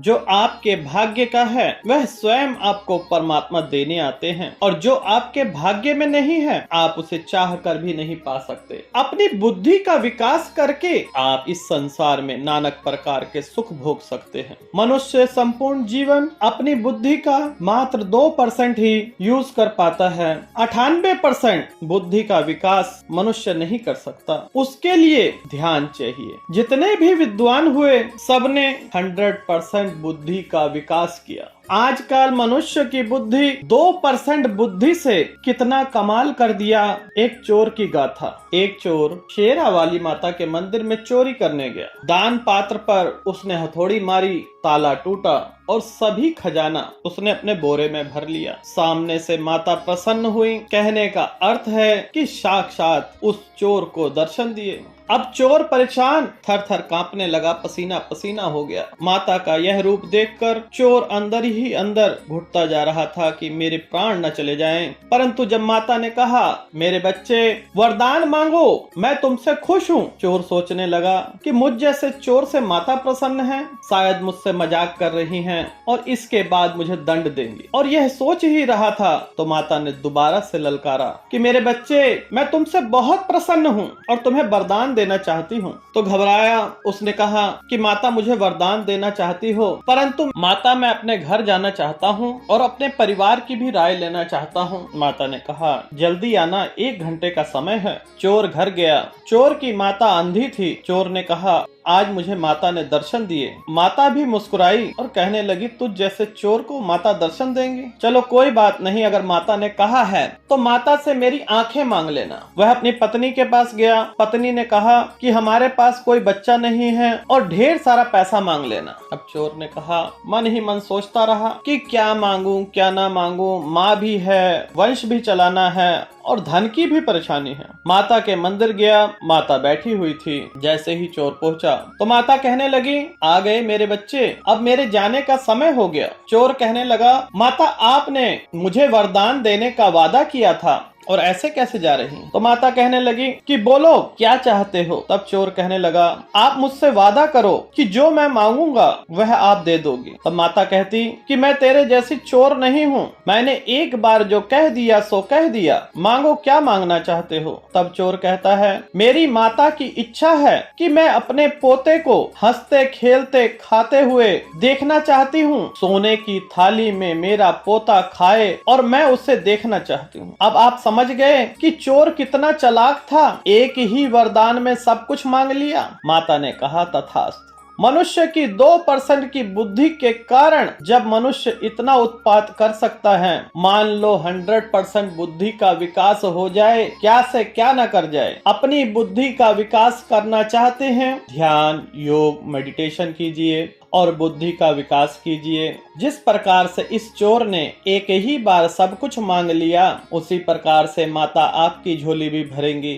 जो आपके भाग्य का है वह स्वयं आपको परमात्मा देने आते हैं, और जो आपके भाग्य में नहीं है आप उसे चाह कर भी नहीं पा सकते। अपनी बुद्धि का विकास करके आप इस संसार में नाना प्रकार के सुख भोग सकते हैं। मनुष्य संपूर्ण जीवन अपनी बुद्धि का मात्र 2% ही यूज कर पाता है। 98% बुद्धि का विकास मनुष्य नहीं कर सकता। उसके लिए ध्यान चाहिए। जितने भी विद्वान हुए सबने 100% बुद्धि का विकास किया। आजकल मनुष्य की बुद्धि 2% बुद्धि से कितना कमाल कर दिया। एक चोर की गाथा। एक चोर शेरा वाली माता के मंदिर में चोरी करने गया। दान पात्र पर उसने हथौड़ी मारी, ताला टूटा और सभी खजाना उसने अपने बोरे में भर लिया। सामने से माता प्रसन्न हुई। कहने का अर्थ है कि साक्षात उस चोर को दर्शन दिए। अब चोर परेशान, थर थर कांपने लगा, पसीना पसीना हो गया। माता का यह रूप देखकर चोर अंदर ही अंदर घुटता जा रहा था कि मेरे प्राण न चले जाएं। परंतु जब माता ने कहा मेरे बच्चे वरदान मांगो, मैं तुमसे खुश हूँ, चोर सोचने लगा कि मुझ जैसे चोर से माता प्रसन्न है, शायद मुझसे मजाक कर रही हैं और इसके बाद मुझे दंड देंगी। और यह सोच ही रहा था तो माता ने दोबारा से ललकारा कि मेरे बच्चे मैं तुमसे बहुत प्रसन्न हूँ और तुम्हें वरदान देना चाहती हूँ। तो घबराया उसने कहा कि माता मुझे वरदान देना चाहती हो, परंतु माता मैं अपने घर जाना चाहता हूँ और अपने परिवार की भी राय लेना चाहता हूँ। माता ने कहा जल्दी आना, 1 घंटे का समय है। चोर घर गया। चोर की माता अंधी थी। चोर ने कहा आज मुझे माता ने दर्शन दिए। माता भी मुस्कुराई और कहने लगी तुझ जैसे चोर को माता दर्शन देंगी? चलो कोई बात नहीं, अगर माता ने कहा है तो माता से मेरी आंखें मांग लेना। वह अपनी पत्नी के पास गया। पत्नी ने कहा कि हमारे पास कोई बच्चा नहीं है और ढेर सारा पैसा मांग लेना। अब चोर ने कहा, मन ही मन सोचता रहा कि क्या मांगू क्या ना मांगू, माँ भी है, वंश भी चलाना है और धन की भी परेशानी है। माता के मंदिर गया। माता बैठी हुई थी। जैसे ही चोर पहुंचा तो माता कहने लगी आ गए मेरे बच्चे, अब मेरे जाने का समय हो गया। चोर कहने लगा माता आपने मुझे वरदान देने का वादा किया था और ऐसे कैसे जा रही? तो माता कहने लगी कि बोलो क्या चाहते हो? तब चोर कहने लगा आप मुझसे वादा करो कि जो मैं मांगूंगा वह आप दे दोगी। तब माता कहती कि मैं तेरे जैसी चोर नहीं हूँ, मैंने एक बार जो कह दिया सो कह दिया, मांगो क्या मांगना चाहते हो? तब चोर कहता है मेरी माता की इच्छा है कि मैं अपने पोते को हंसते खेलते खाते हुए देखना चाहती हूँ। सोने की थाली में मेरा पोता खाए और मैं उसे देखना चाहती हूँ। अब आप समझ गए कि चोर कितना चालाक था। एक ही वरदान में सब कुछ मांग लिया। माता ने कहा तथास्तु। मनुष्य की 2% की बुद्धि के कारण जब मनुष्य इतना उत्पात कर सकता है, मान लो 100% बुद्धि का विकास हो जाए, क्या से क्या न कर जाए। अपनी बुद्धि का विकास करना चाहते हैं, ध्यान योग मेडिटेशन कीजिए और बुद्धि का विकास कीजिए। जिस प्रकार से इस चोर ने एक ही बार सब कुछ मांग लिया, उसी प्रकार से माता आपकी झोली भी भरेंगी।